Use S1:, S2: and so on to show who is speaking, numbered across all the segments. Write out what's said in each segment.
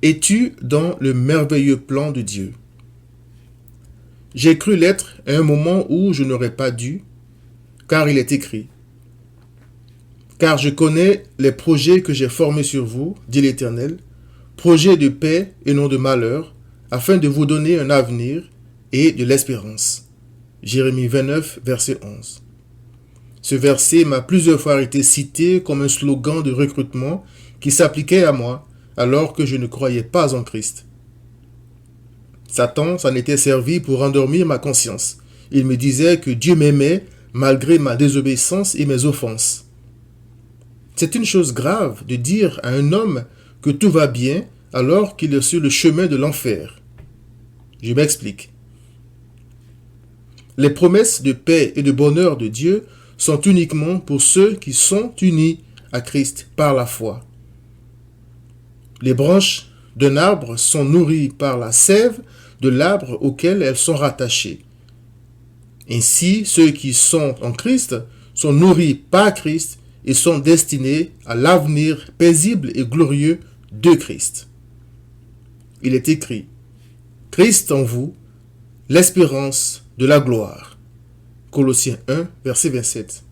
S1: Es-tu dans le merveilleux plan de Dieu? J'ai cru l'être à un moment où je n'aurais pas dû, car il est écrit. Car je connais les projets que j'ai formés sur vous, dit l'Éternel, projets de paix et non de malheur, afin de vous donner un avenir et de l'espérance. Jérémie 29, verset 11. Ce verset m'a plusieurs fois été cité comme un slogan de recrutement qui s'appliquait à moi alors que je ne croyais pas en Christ. Satan s'en était servi pour endormir ma conscience. Il me disait que Dieu m'aimait malgré ma désobéissance et mes offenses. C'est une chose grave de dire à un homme que tout va bien alors qu'il est sur le chemin de l'enfer. Je m'explique. Les promesses de paix et de bonheur de Dieu sont uniquement pour ceux qui sont unis à Christ par la foi. Les branches d'un arbre sont nourries par la sève de l'arbre auquel elles sont rattachées. Ainsi, ceux qui sont en Christ sont nourris par Christ et sont destinés à l'avenir paisible et glorieux de Christ. Il est écrit, Christ en vous, l'espérance de la gloire. Colossiens 1, verset 27.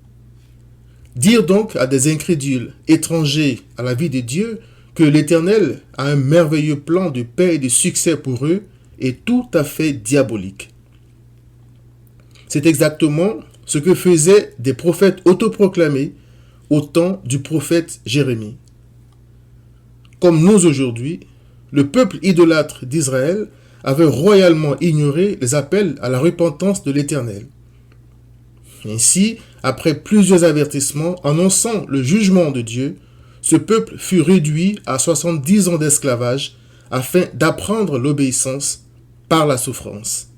S1: Dire donc à des incrédules étrangers à la vie de Dieu que l'Éternel a un merveilleux plan de paix et de succès pour eux est tout à fait diabolique. C'est exactement ce que faisaient des prophètes autoproclamés au temps du prophète Jérémie. Comme nous aujourd'hui, le peuple idolâtre d'Israël avait royalement ignoré les appels à la repentance de l'Éternel. Ainsi, après plusieurs avertissements annonçant le jugement de Dieu, ce peuple fut réduit à 70 ans d'esclavage afin d'apprendre l'obéissance par la souffrance.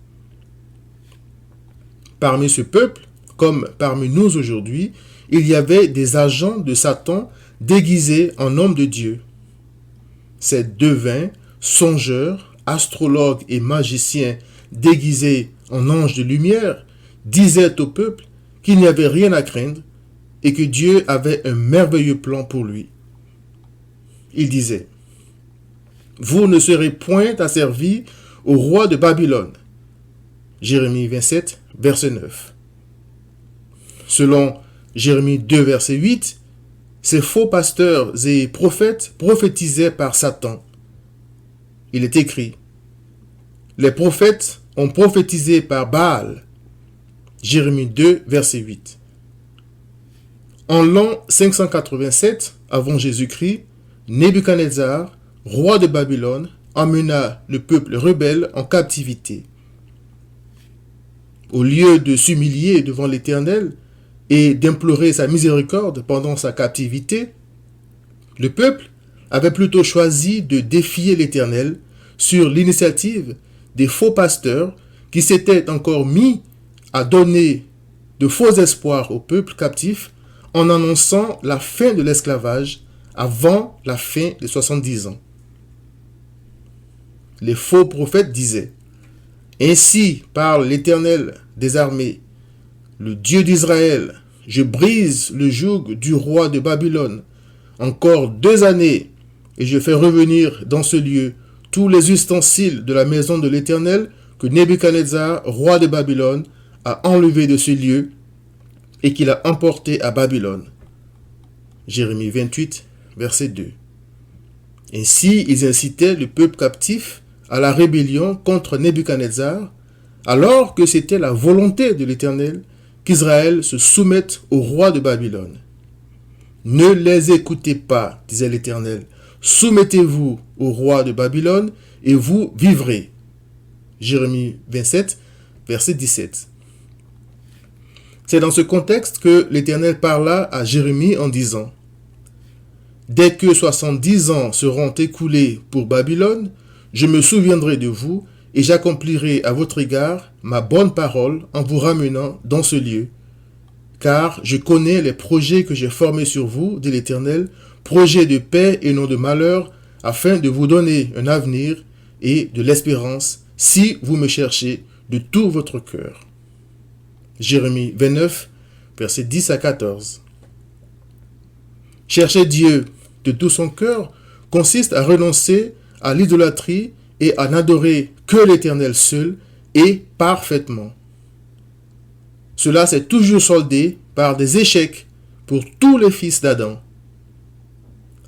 S1: Parmi ce peuple, comme parmi nous aujourd'hui, il y avait des agents de Satan déguisés en hommes de Dieu. Ces devins, songeurs, astrologues et magiciens déguisés en anges de lumière disaient au peuple qu'il n'y avait rien à craindre et que Dieu avait un merveilleux plan pour lui. Il disait, « Vous ne serez point asservis au roi de Babylone. » Jérémie 27, verset 9. Selon Jérémie 2, verset 8, ces faux pasteurs et prophètes prophétisaient par Satan. Il est écrit, « Les prophètes ont prophétisé par Baal. » Jérémie 2, verset 8. En l'an 587 avant Jésus-Christ, Nebuchadnezzar, roi de Babylone, emmena le peuple rebelle en captivité. Au lieu de s'humilier devant l'Éternel et d'implorer sa miséricorde pendant sa captivité, le peuple avait plutôt choisi de défier l'Éternel sur l'initiative des faux pasteurs qui s'étaient encore mis à donner de faux espoirs au peuple captif en annonçant la fin de l'esclavage avant la fin des 70 ans. Les faux prophètes disaient, « Ainsi parle l'Éternel des armées, le Dieu d'Israël, je brise le joug du roi de Babylone. Encore 2 années, et je fais revenir dans ce lieu tous les ustensiles de la maison de l'Éternel que Nebuchadnezzar, roi de Babylone, a enlevé de ce lieu et qu'il a emporté à Babylone. » Jérémie 28, verset 2. Ainsi, ils incitaient le peuple captif à la rébellion contre Nebuchadnezzar, alors que c'était la volonté de l'Éternel qu'Israël se soumette au roi de Babylone. « Ne les écoutez pas, disait l'Éternel, soumettez-vous au roi de Babylone et vous vivrez. » Jérémie 27, verset 17. C'est dans ce contexte que l'Éternel parla à Jérémie en disant, « Dès que 70 ans seront écoulés pour Babylone, je me souviendrai de vous et j'accomplirai à votre égard ma bonne parole en vous ramenant dans ce lieu. Car je connais les projets que j'ai formés sur vous, dit l'Éternel, projets de paix et non de malheur, afin de vous donner un avenir et de l'espérance, si vous me cherchez de tout votre cœur. » Jérémie 29, versets 10 à 14. Chercher Dieu de tout son cœur consiste à renoncer à l'idolâtrie et à n'adorer que l'Éternel seul et parfaitement. Cela s'est toujours soldé par des échecs pour tous les fils d'Adam.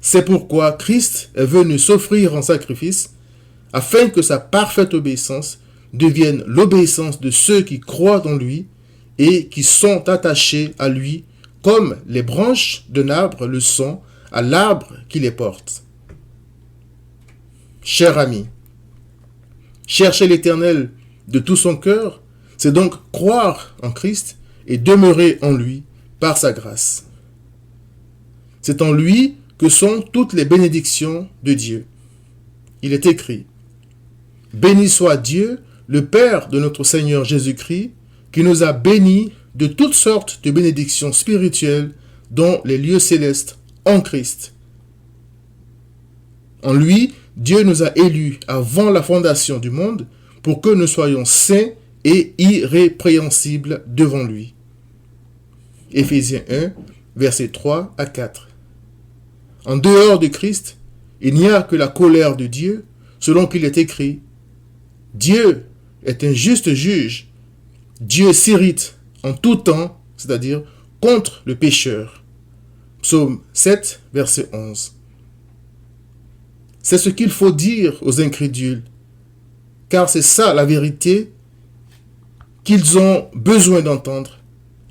S1: C'est pourquoi Christ est venu s'offrir en sacrifice afin que sa parfaite obéissance devienne l'obéissance de ceux qui croient en lui et qui sont attachés à lui comme les branches d'un arbre le sont à l'arbre qui les porte. Cher ami, chercher l'Éternel de tout son cœur, c'est donc croire en Christ et demeurer en lui par sa grâce. C'est en lui que sont toutes les bénédictions de Dieu. Il est écrit: Béni soit Dieu, le Père de notre Seigneur Jésus-Christ, qui nous a bénis de toutes sortes de bénédictions spirituelles dans les lieux célestes en Christ. En lui, Dieu nous a élus avant la fondation du monde pour que nous soyons saints et irrépréhensibles devant lui. Éphésiens 1, versets 3 à 4. En dehors de Christ, il n'y a que la colère de Dieu, selon qu'il est écrit: Dieu est un juste juge. Dieu s'irrite en tout temps, c'est-à-dire contre le pécheur. Psaume 7, verset 11. C'est ce qu'il faut dire aux incrédules, car c'est ça la vérité qu'ils ont besoin d'entendre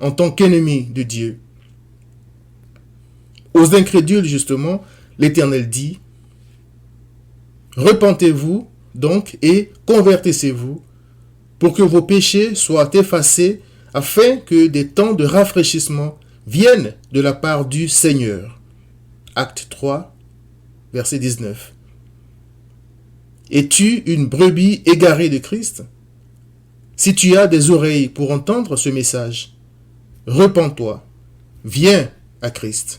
S1: en tant qu'ennemis de Dieu. Aux incrédules, justement, l'Éternel dit: Repentez-vous donc et convertissez-vous pour que vos péchés soient effacés afin que des temps de rafraîchissement viennent de la part du Seigneur. Acte 3, verset 19. Es-tu une brebis égarée de Christ? Si tu as des oreilles pour entendre ce message, repens-toi, viens à Christ.